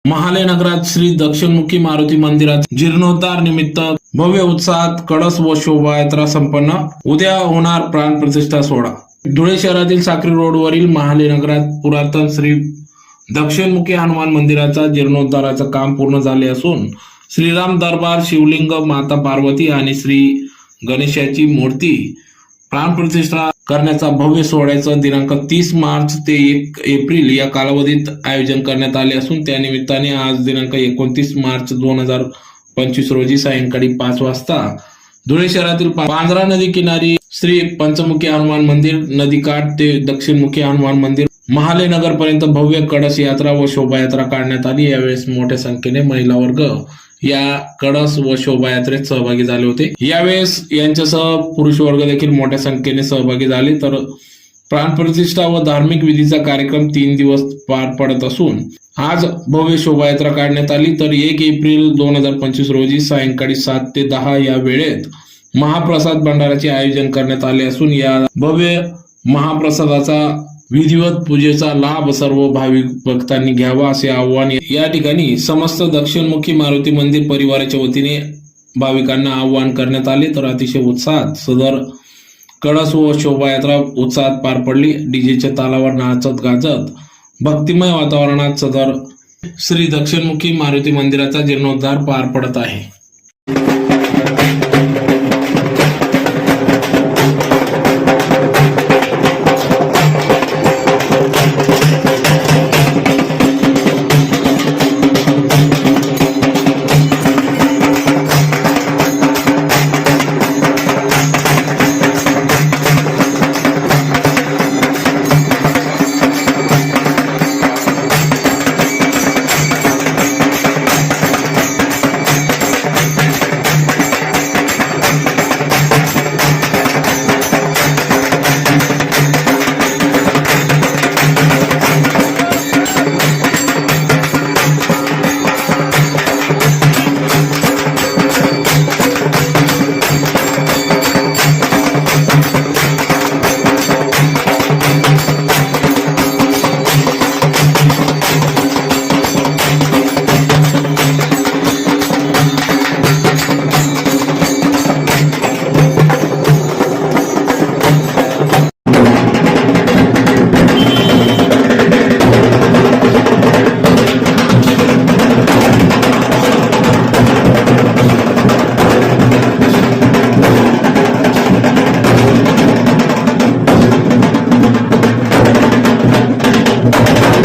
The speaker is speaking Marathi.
महाले नगरात श्री दक्षिणमुखी मारुती मंदिरात जीर्णोद्धार निमित्त भव्य उत्साहात कळस व शोभायात्रा संपन्न. उद्या होणार प्राण प्रतिष्ठा सोहळा. धुळे शहरातील साक्री रोडवरील महाले नगरात पुरातन श्री दक्षिणमुखी हनुमान मंदिराचा जीर्णोद्धाराचं काम पूर्ण झाले असून श्रीराम दरबार, शिवलिंग, माता पार्वती आणि श्री गणेशाची मूर्ती प्राणप्रतिष्ठा करण्याचा भव्य सोहळ्याचं दिनांक 30 मार्च ते 1 एप्रिल या कालावधीत आयोजन करण्यात आले असून त्या निमित्ताने आज दिनांक 29 मार्च 2025 रोजी सायंकाळी 5 वाजता धुळे शहरातील पांझरा नदी किनारी श्री पंचमुखी हनुमान मंदिर, नदीकाठ ते दक्षिणमुखी हनुमान मंदिर, महाले नगर पर्यंत भव्य कळस यात्रा व शोभायात्रा काढण्यात आली. यावेळेस मोठ्या संख्येने महिला वर्ग या कळस व शोभायात्रेत सहभागी झाले होते. यावेळेस यांच्यासह पुरुष वर्ग देखील मोठ्या संख्येने सहभागी झाले. तर प्राणप्रतिष्ठा व धार्मिक विधीचा कार्यक्रम 3 दिवस पार पडत असून आज भव्य शोभायात्रा काढण्यात आली. तर 1 एप्रिल 2025 रोजी सायंकाळी 7 ते 10 या वेळेत महाप्रसाद भंडाराचे आयोजन करण्यात आले असून या भव्य महाप्रसादाचा विधिवत पूजेचा लाभ सर्व भाविक भक्तांनी घ्यावा असे आवाहन या ठिकाणी समस्त दक्षिणमुखी मारुती मंदिर परिवाराच्या वतीने भाविकांना आवाहन करण्यात आले. तर अतिशय उत्साहात सदर कळस व शोभायात्रा उत्साहात पार पडली. डीजेच्या तालावर नाचत गाजत भक्तिमय वातावरणात सदर श्री दक्षिणमुखी मारुती मंदिराचा जीर्णोद्धार पार पडत आहे.